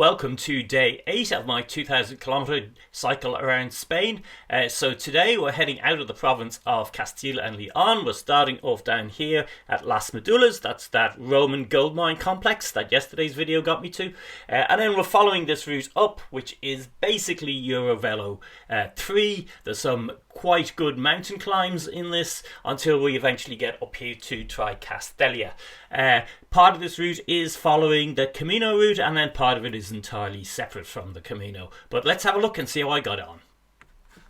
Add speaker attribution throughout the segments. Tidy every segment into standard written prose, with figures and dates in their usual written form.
Speaker 1: Welcome to day 8 of my 2,000 kilometre cycle around Spain. So today we're heading out of the province of Castilla and Leon. We're starting off down here at Las Médulas. That's that Roman gold mine complex that yesterday's video got me to. And then we're following this route up, which is basically Eurovelo 3. There's some quite good mountain climbs in this until we eventually get up here to Triacastela. Part of this route is following the Camino route, and then part of it is entirely separate from the Camino. But let's have a look and see how I got on.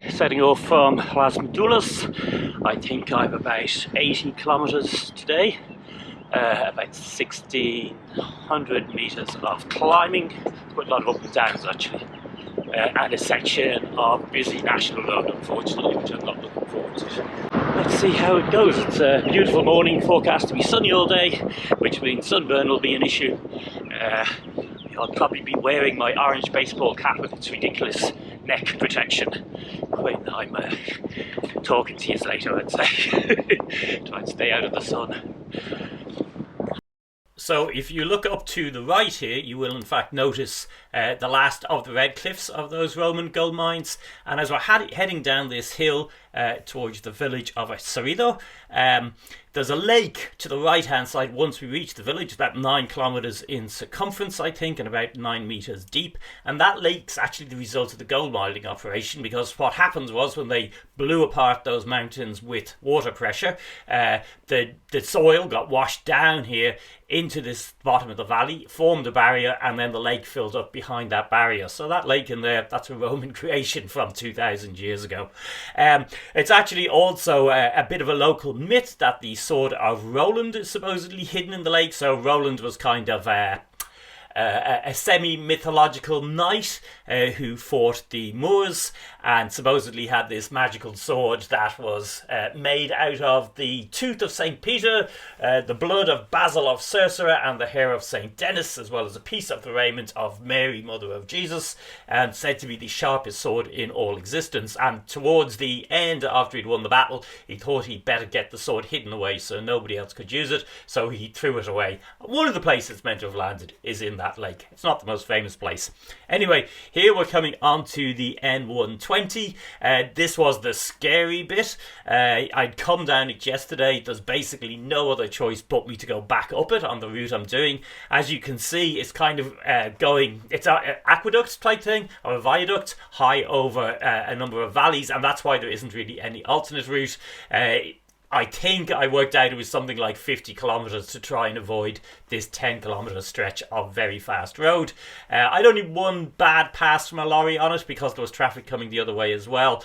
Speaker 1: Setting off from Las Médulas, I think I'm about 80 kilometers today, about 1,600 meters of climbing, quite a lot of up and downs actually, and a section of busy national road, unfortunately, which I'm not looking forward to. Let's see how it goes. It's a beautiful morning, forecast to be sunny all day, which means sunburn will be an issue. I'll probably be wearing my orange baseball cap with its ridiculous neck protection when I'm talking to you later, I'd say. Try and stay out of the sun. So if you look up to the right here, you will in fact notice the last of the red cliffs of those Roman gold mines. And as we're heading down this hill towards the village of Cerrido, there's a lake to the right hand side once we reach the village, about 9 kilometers in circumference, I think, and about 9 meters deep. And that lake's actually the result of the gold mining operation, because what happened was when they blew apart those mountains with water pressure, the soil got washed down here into this bottom of the valley, formed a barrier, and then the lake filled up behind that barrier. So that lake in there, that's a Roman creation from 2,000 years ago. It's actually also a bit of a local myth that the sword of Roland is supposedly hidden in the lake. So Roland was kind of a semi-mythological knight who fought the Moors and supposedly had this magical sword that was made out of the tooth of St. Peter, the blood of Basil of Sircera, and the hair of St. Denis, as well as a piece of the raiment of Mary, mother of Jesus, and said to be the sharpest sword in all existence. And towards the end, after he'd won the battle, he thought he'd better get the sword hidden away so nobody else could use it, so he threw it away. One of the places it's meant to have landed is in that lake. It's not the most famous place. Anyway, here we're coming onto the N120. This was the scary bit. I'd come down it yesterday. There's basically no other choice but me to go back up it on the route I'm doing. As you can see, it's kind of it's an aqueduct type thing, or a viaduct high over a number of valleys, and that's why there isn't really any alternate route. I think I worked out it was something like 50 kilometres to try and avoid this 10 kilometre stretch of very fast road. I'd only one bad pass from a lorry on it because there was traffic coming the other way as well.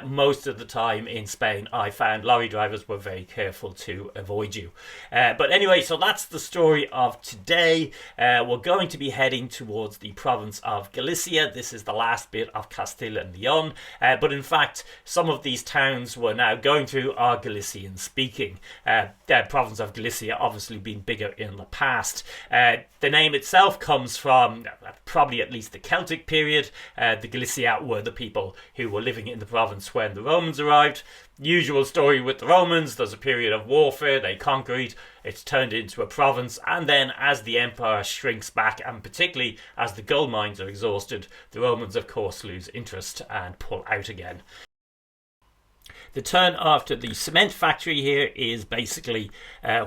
Speaker 1: Most of the time in Spain, I found lorry drivers were very careful to avoid you. But anyway, so that's the story of today. We're going to be heading towards the province of Galicia. This is the last bit of Castilla and Leon. But in fact, some of these towns we're now going through are Galician speaking. The province of Galicia obviously been bigger in the past. The name itself comes from probably at least the Celtic period. The Galicia were the people who were living in the province when the Romans arrived. Usual story with the Romans, there's a period of warfare, they conquered, it's turned into a province, and then as the empire shrinks back, and particularly as the gold mines are exhausted, the Romans of course lose interest and pull out again. The turn after the cement factory here is basically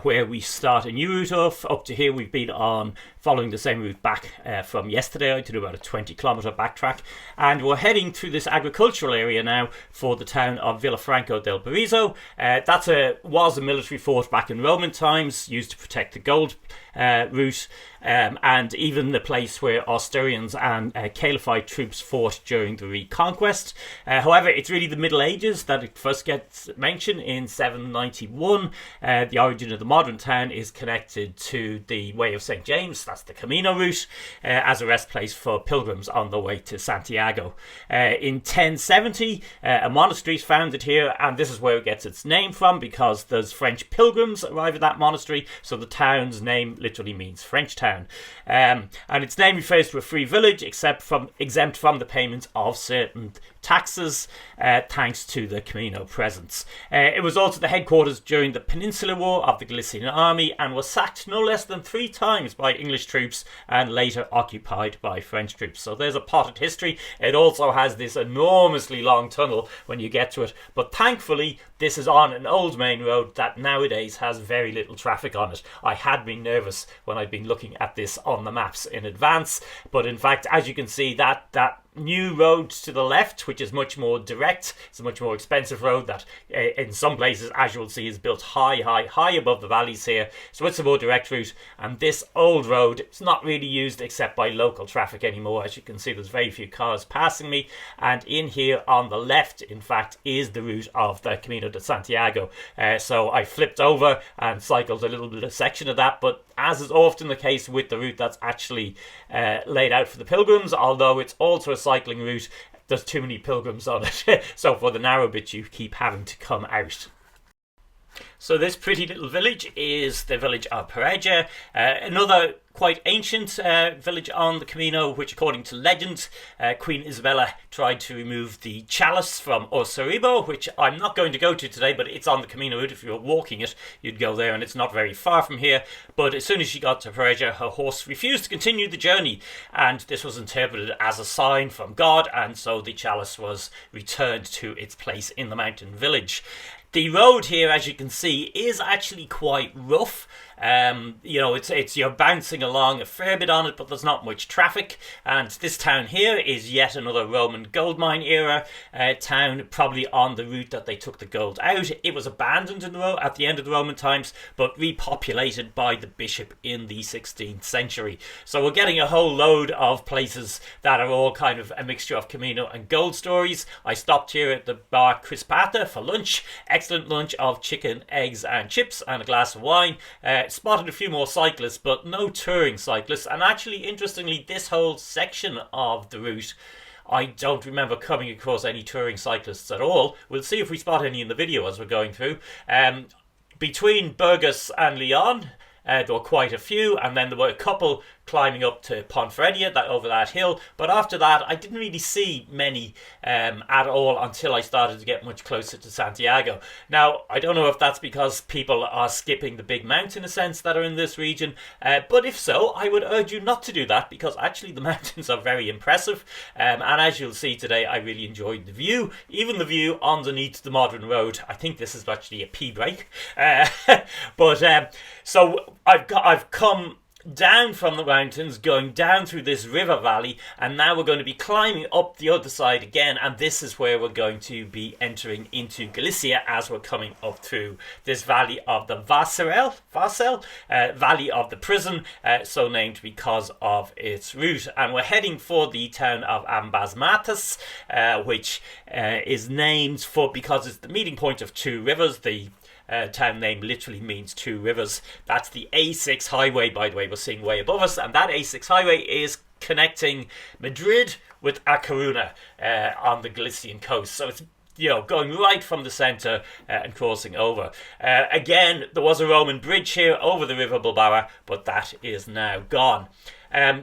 Speaker 1: where we start a new route off. Up to here we've been on following the same route back from yesterday to do about a 20 kilometre backtrack, and we're heading through this agricultural area now for the town of Villafranca del Bierzo. Was a military fort back in Roman times, used to protect the gold route, and even the place where Asturians and Caliphate troops fought during the Reconquest. However, it's really the Middle Ages that it first gets mentioned in 791. The origin of the modern town is connected to the Way of St. James, that's the Camino route, as a rest place for pilgrims on the way to Santiago. In 1070, a monastery is founded here, and this is where it gets its name from, because there's French pilgrims arrive at that monastery, so the town's name literally means French town. And its name refers to a free village exempt from the payment of certain taxes thanks to the Camino presence. It was also the headquarters during the Peninsular War of the Galician army and was sacked no less than 3 times by English troops and later occupied by French troops. So there's a potted history. It also has this enormously long tunnel when you get to it, but thankfully this is on an old main road that nowadays has very little traffic on it. I had been nervous when I'd been looking at this on the maps in advance, but in fact, as you can see, that new road to the left, which is much more direct, it's a much more expensive road that in some places, as you will see, is built high above the valleys here, so it's a more direct route. And this old road, it's not really used except by local traffic anymore. As you can see, there's very few cars passing me, and in here on the left, in fact, is the route of the Camino de Santiago. So I flipped over and cycled a little bit of section of that, but as is often the case with the route that's actually laid out for the pilgrims, although it's also a cycling route, there's too many pilgrims on it. So for the narrow bit, you keep having to come out. So this pretty little village is the village of Pereja, another quite ancient village on the Camino, which according to legend, Queen Isabella tried to remove the chalice from Osoribo, which I'm not going to go to today, but it's on the Camino route. If you were walking it, you'd go there, and it's not very far from here. But as soon as she got to Pereja, her horse refused to continue the journey, and this was interpreted as a sign from God, and so the chalice was returned to its place in the mountain village. The road here, as you can see, is actually quite rough. It's you're bouncing along a fair bit on it, but there's not much traffic. And this town here is yet another Roman gold mine era town, probably on the route that they took the gold out. It was abandoned at the end of the Roman times, but repopulated by the bishop in the 16th century. So we're getting a whole load of places that are all kind of a mixture of Camino and gold stories. I stopped here at the bar Crispata for lunch. Excellent lunch of chicken, eggs and chips and a glass of wine. Spotted a few more cyclists, but no touring cyclists. And actually, interestingly, this whole section of the route, I don't remember coming across any touring cyclists at all. We'll see if we spot any in the video as we're going through. Between Burgos and Leon, there were quite a few, and then there were a couple climbing up to Ponferrada, over that hill. But after that, I didn't really see many at all until I started to get much closer to Santiago. Now, I don't know if that's because people are skipping the big mountain ascents that are in this region, but if so, I would urge you not to do that, because actually the mountains are very impressive. And as you'll see today, I really enjoyed the view, even the view underneath the modern road. I think this is actually a pee break. So I've come down from the mountains, going down through this river valley, and now we're going to be climbing up the other side again, and this is where we're going to be entering into Galicia as we're coming up through this valley of the Vasel, valley of the prison, so named because of its route. And we're heading for the town of Ambas Matas, which is named because it's the meeting point of 2 rivers. The town name literally means 2 rivers. That's the A6 highway, by the way, we're seeing way above us, and that A6 highway is connecting Madrid with A Coruña on the Galician coast. So it's going right from the centre and crossing over. Again, there was a Roman bridge here over the River Bilbao, but that is now gone.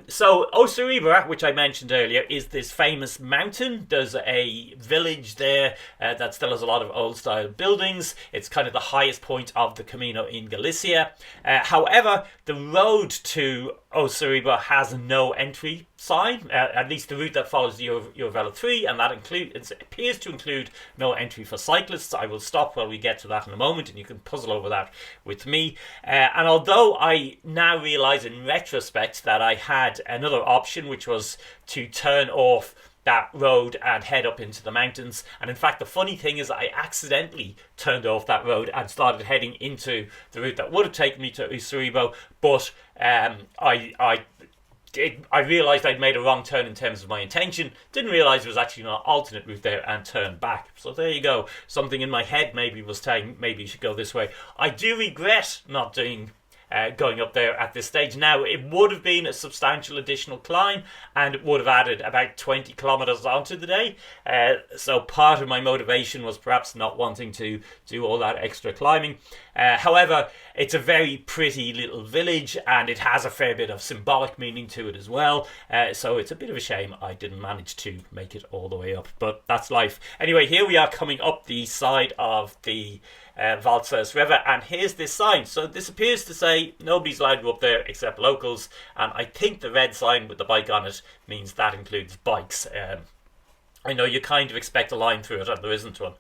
Speaker 1: So Osoriba, which I mentioned earlier, is this famous mountain. There's a village there that still has a lot of old style buildings. It's kind of the highest point of the Camino in Galicia. However, the road to Osoriba has no entry sign, at least the route that follows the Eurovelo 3, and that appears to include no entry for cyclists. I will stop while we get to that in a moment, and you can puzzle over that with me. And although I now realise in retrospect that I had another option, which was to turn off that road and head up into the mountains, and in fact the funny thing is I accidentally turned off that road and started heading into the route that would have taken me to Osoriba, but I realised I'd made a wrong turn in terms of my intention, didn't realise there was actually an alternate route there, and turned back. So there you go. Something in my head maybe was saying maybe you should go this way. I do regret not doing going up there at this stage. Now, it would have been a substantial additional climb, and it would have added about 20 kilometers onto the day. So part of my motivation was perhaps not wanting to do all that extra climbing. However, it's a very pretty little village, and it has a fair bit of symbolic meaning to it as well. So it's a bit of a shame I didn't manage to make it all the way up, but that's life. Anyway, here we are coming up the side of the Valses River, and here's this sign. So this appears to say nobody's allowed to go up there except locals, and I think the red sign with the bike on it means that includes bikes. I know you kind of expect a line through it, and there isn't one.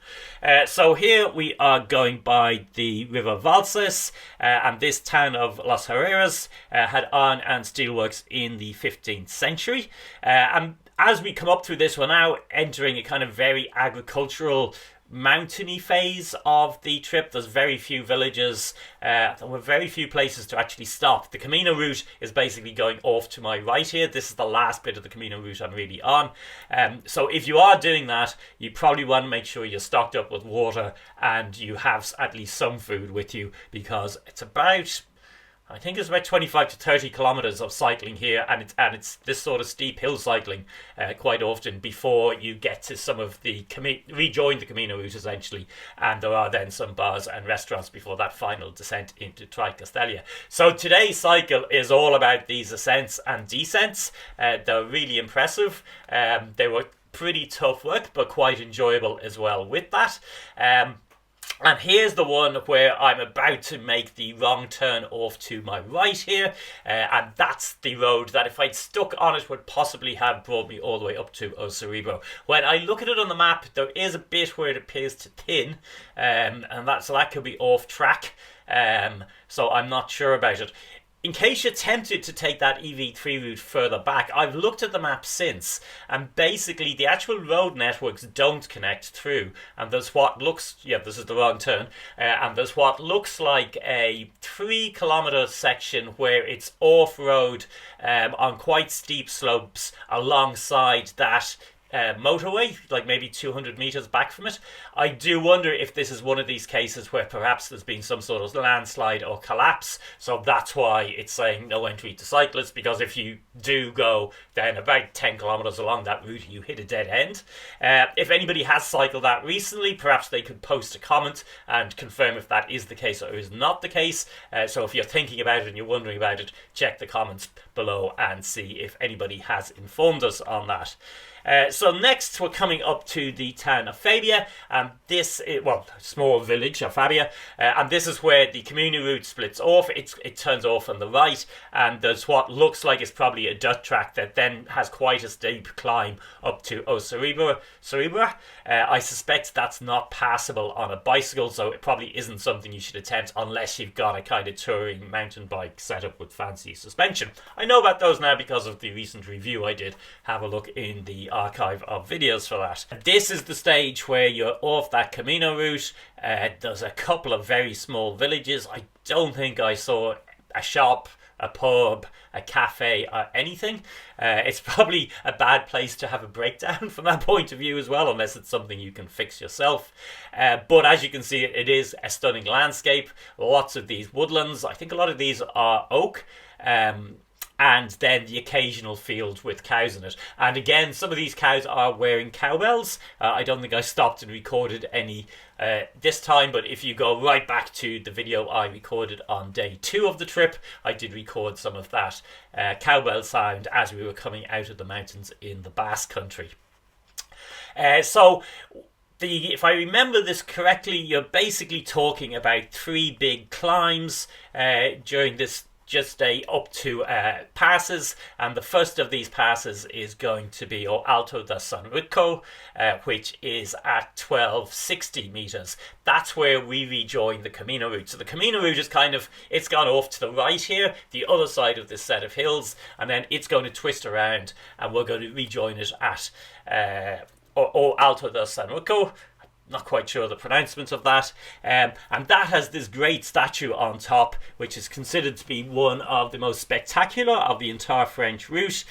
Speaker 1: So here we are going by the River Valses, and this town of Las Herreras had iron and steelworks in the 15th century. And as we come up through this, we're now entering a kind of very agricultural, mountainy phase of the trip. There's very few villages. There were very few places to actually stop. The Camino route is basically going off to my right here. This is the last bit of the Camino route I'm really on. So if you are doing that, you probably want to make sure you're stocked up with water and you have at least some food with you, because it's about, I think it's about 25 to 30 kilometers of cycling here, and it's this sort of steep hill cycling quite often before you get to some of the rejoin the Camino route essentially, and there are then some bars and restaurants before that final descent into Triacastela. So today's cycle is all about these ascents and descents. They're really impressive. They were pretty tough work, but quite enjoyable as well with that. And here's the one where I'm about to make the wrong turn off to my right here, and that's the road that if I'd stuck on it would possibly have brought me all the way up to Cerebro. When I look at it on the map, there is a bit where it appears to thin, and that could be off track, so I'm not sure about it. In case you're tempted to take that EV3 route further back, I've looked at the map since, and basically the actual road networks don't connect through, and there's what looks, this is the wrong turn, and there's what looks like a 3-kilometer section where it's off-road on quite steep slopes alongside that motorway, like maybe 200 meters back from it. I do wonder if this is one of these cases where perhaps there's been some sort of landslide or collapse, so that's why it's saying no entry to cyclists, because if you do go then about 10 kilometers along that route, you hit a dead end. If anybody has cycled that recently, perhaps they could post a comment and confirm if that is the case or is not the case. So if you're thinking about it and you're wondering about it, check the comments below and see if anybody has informed us on that. So next we're coming up to the town of Fabia, and this is, small village of Fabia, and this is where the Camino route splits off. It turns off on the right, and there's what looks like it's probably a dirt track that then has quite a steep climb up to Cerebra. I suspect that's not passable on a bicycle, so it probably isn't something you should attempt unless you've got a kind of touring mountain bike setup with fancy suspension. I know about those now because of the recent review I did. Have a look in the archive of videos for that. This is the stage where you're off that Camino route. There's a couple of very small villages. I don't think I saw a shop, a pub, a cafe, or anything. It's probably a bad place to have a breakdown from that point of view as well, unless it's something you can fix yourself. But as you can see, it is a stunning landscape. Lots of these woodlands. I think a lot of these are oak. And then the occasional field with cows in it. And again, some of these cows are wearing cowbells. I don't think I stopped and recorded any this time, but if you go right back to the video I recorded on day 2 of the trip, I did record some of that cowbell sound as we were coming out of the mountains in the Basque country. If I remember this correctly, you're basically talking about 3 big climbs during this just up to passes, and the first of these passes is going to be Alto de San Roque, which is at 1260 meters. That's where we rejoin the Camino route. So the Camino route is it's gone off to the right here, the other side of this set of hills, and then it's going to twist around, and we're going to rejoin it at Alto de San Roque. Not quite sure the pronouncement of that, and that has this great statue on top, which is considered to be one of the most spectacular of the entire French route.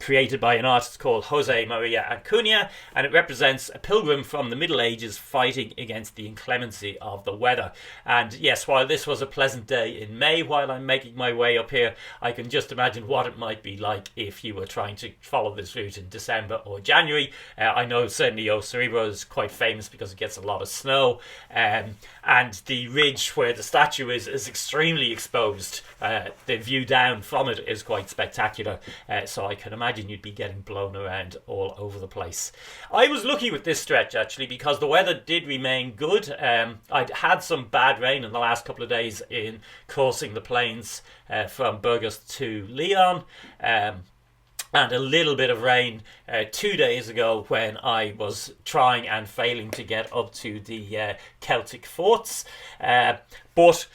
Speaker 1: created by an artist called Jose Maria Acuña, and it represents a pilgrim from the Middle Ages fighting against the inclemency of the weather. And yes, while this was a pleasant day in May, while I'm making my way up here, I can just imagine what it might be like if you were trying to follow this route in December or January. I know certainly O Cerebro is quite famous because it gets a lot of snow, and the ridge where the statue is extremely exposed. The view down from it is quite spectacular, so I can imagine you'd be getting blown around all over the place. I was lucky with this stretch actually because the weather did remain good. I'd had some bad rain in the last couple of days in crossing the plains from Burgos to Leon, and a little bit of rain 2 days ago when I was trying and failing to get up to the Celtic forts. But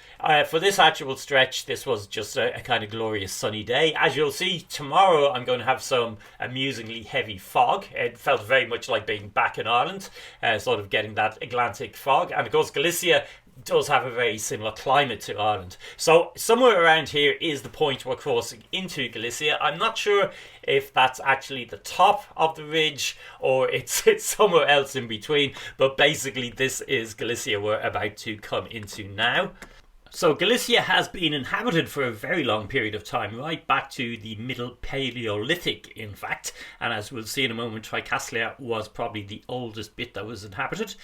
Speaker 1: for this actual stretch, this was just a kind of glorious sunny day. As you'll see, tomorrow I'm going to have some amusingly heavy fog. It felt very much like being back in Ireland, sort of getting that Atlantic fog. And of course, Galicia does have a very similar climate to Ireland. So somewhere around here is the point we're crossing into Galicia. I'm not sure if that's actually the top of the ridge or it's somewhere else in between, but basically this is Galicia we're about to come into now. So Galicia has been inhabited for a very long period of time, right back to the Middle Paleolithic, in fact. And as we'll see in a moment, Triacastela was probably the oldest bit that was inhabited.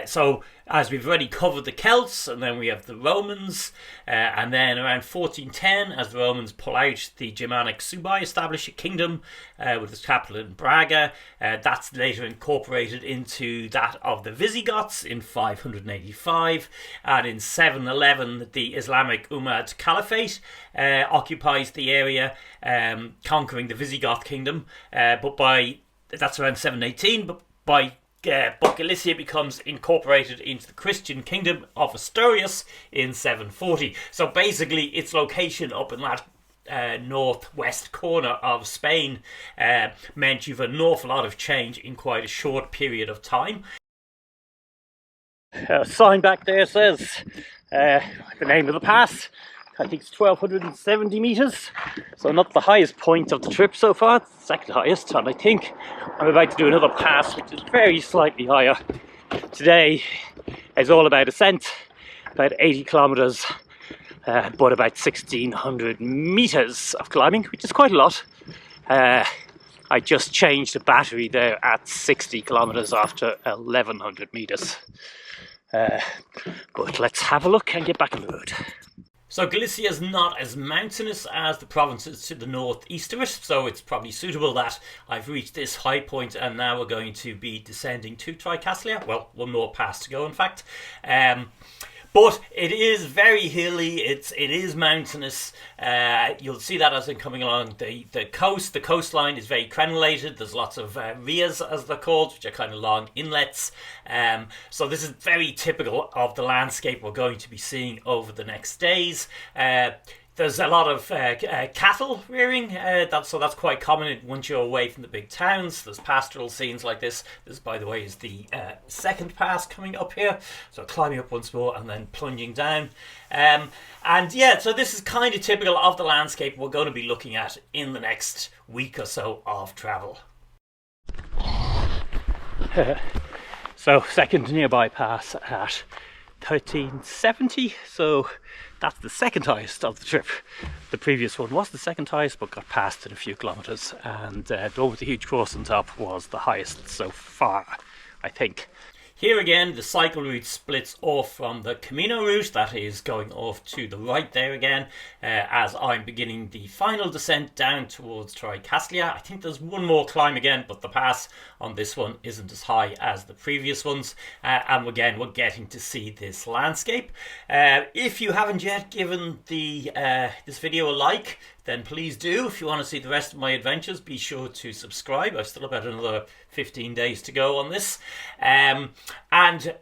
Speaker 1: So as we've already covered the Celts, and then we have the Romans, and then around 1410, as the Romans pull out, the Germanic Suebi establish a kingdom with its capital in Braga. That's later incorporated into that of the Visigoths in 585, and in 711 the Islamic Umayyad Caliphate occupies the area, conquering the Visigoth kingdom. But that's around 718. But Galicia becomes incorporated into the Christian kingdom of Asturias in 740. So basically, its location up in that northwest corner of Spain meant you've an awful lot of change in quite a short period of time. A sign back there says the name of the pass. I think it's 1270 metres, so not the highest point of the trip so far, it's the second highest, and I think I'm about to do another pass which is very slightly higher. Today is all about ascent, about 80 kilometres, but about 1600 metres of climbing, which is quite a lot. I just changed the battery there at 60 kilometres after 1100 metres. But let's have a look and get back on the road. So Galicia is not as mountainous as the provinces to the northeast of it, so it's probably suitable that I've reached this high point and now we're going to be descending to Triacastela. Well, one more pass to go in fact. But it is very hilly, it is mountainous. You'll see that as I'm coming along the coast. The coastline is very crenellated. There's lots of rias, as they're called, which are kind of long inlets. So this is very typical of the landscape we're going to be seeing over the next days. There's a lot of cattle rearing, so that's quite common once you're away from the big towns. There's pastoral scenes like this. This, by the way, is the second pass coming up here. So climbing up once more and then plunging down. And yeah, so this is kind of typical of the landscape we're going to be looking at in the next week or so of travel. So second nearby pass at 1370, so that's the second highest of the trip. The previous one was the second highest but got passed in a few kilometres, and over the huge cross on top was the highest so far, I think. Here again, the cycle route splits off from the Camino route, that is going off to the right there again, as I'm beginning the final descent down towards Triacastela. I think there's one more climb again, but the pass on this one isn't as high as the previous ones, and again, we're getting to see this landscape. If you haven't yet given this video a like, then please do. If you want to see the rest of my adventures, be sure to subscribe. I've still about another 15 days to go on this. And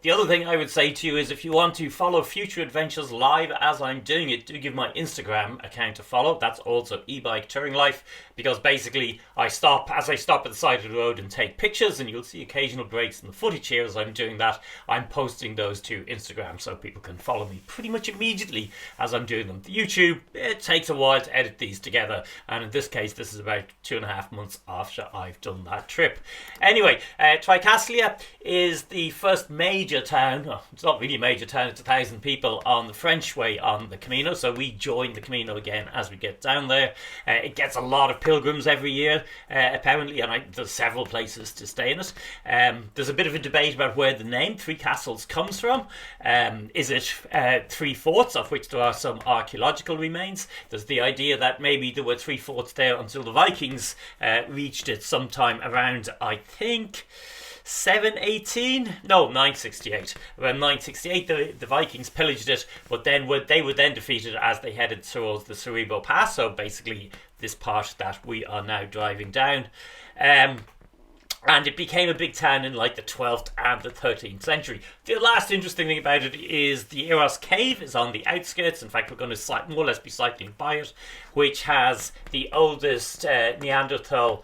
Speaker 1: the other thing I would say to you is if you want to follow future adventures live as I'm doing it, do give my Instagram account a follow. That's also Ebike Touring Life, because basically as I stop at the side of the road and take pictures, and you'll see occasional breaks in the footage here as I'm doing that, I'm posting those to Instagram so people can follow me pretty much immediately as I'm doing them. The YouTube, it takes a while to edit these these together, and in this case this is about 2.5 months after I've done that trip. Anyway, Triacastela is the first major town. Oh, it's not really a major town, it's 1,000 people on the French way on the Camino, so we join the Camino again as we get down there. It gets a lot of pilgrims every year, apparently, and there's several places to stay in it. There's a bit of a debate about where the name Three Castles comes from. Is it 3 forts, of which there are some archaeological remains? There's the idea that maybe there were 3 forts there until the Vikings reached it sometime around, I think, 968. Around 968 the Vikings pillaged it, but then they were then defeated as they headed towards the Cerebro Pass, so basically this part that we are now driving down. And it became a big town in like the 12th and the 13th century. The last interesting thing about it is the Eros Cave is on the outskirts. In fact, we're going to more or less be cycling by it, which has the oldest Neanderthal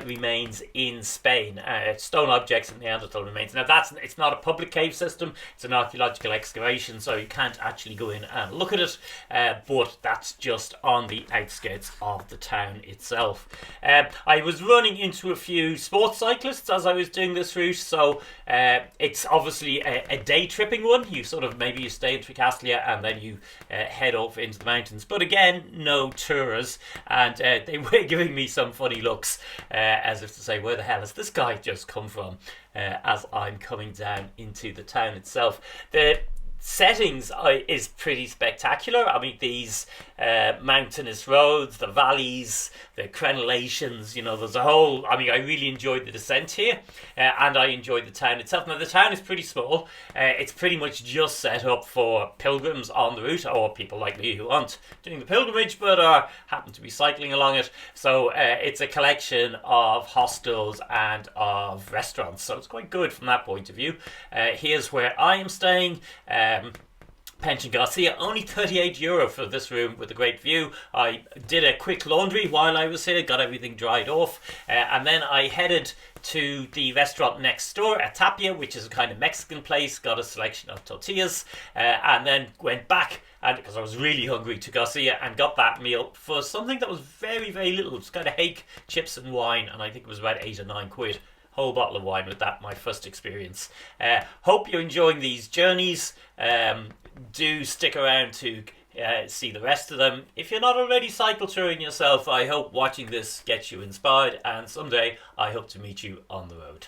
Speaker 1: remains in Spain. Stone objects and Neanderthal remains. Now, it's not a public cave system. It's an archaeological excavation, so you can't actually go in and look at it. But that's just on the outskirts of the town itself. I was running into a few sports cyclists as I was doing this route, so it's obviously a day tripping one. You sort of, maybe you stay in Triacastela and then you head off into the mountains, but again, no tours, and they were giving me some funny looks, as if to say, where the hell has this guy just come from, as I'm coming down into the town itself. The settings is pretty spectacular. I mean, these mountainous roads, the valleys, the crenellations, there's a whole, I really enjoyed the descent here, and I enjoyed the town itself. Now, the town is pretty small. It's pretty much just set up for pilgrims on the route, or people like me who aren't doing the pilgrimage but happen to be cycling along it. So it's a collection of hostels and of restaurants, so it's quite good from that point of view. Here's where I am staying. Pension Garcia, only €38 for this room with a great view. I did a quick laundry while I was here, got everything dried off, and then I headed to the restaurant next door at Tapia, which is a kind of Mexican place, got a selection of tortillas, and then went back, and because I was really hungry, to Garcia and got that meal for something that was very, very little. It's kind of hake, chips and wine, and I think it was about 8 or 9 quid. Whole bottle of wine with that, my first experience. Hope you're enjoying these journeys. Do stick around to see the rest of them. If you're not already cycle touring yourself, I hope watching this gets you inspired, and someday I hope to meet you on the road.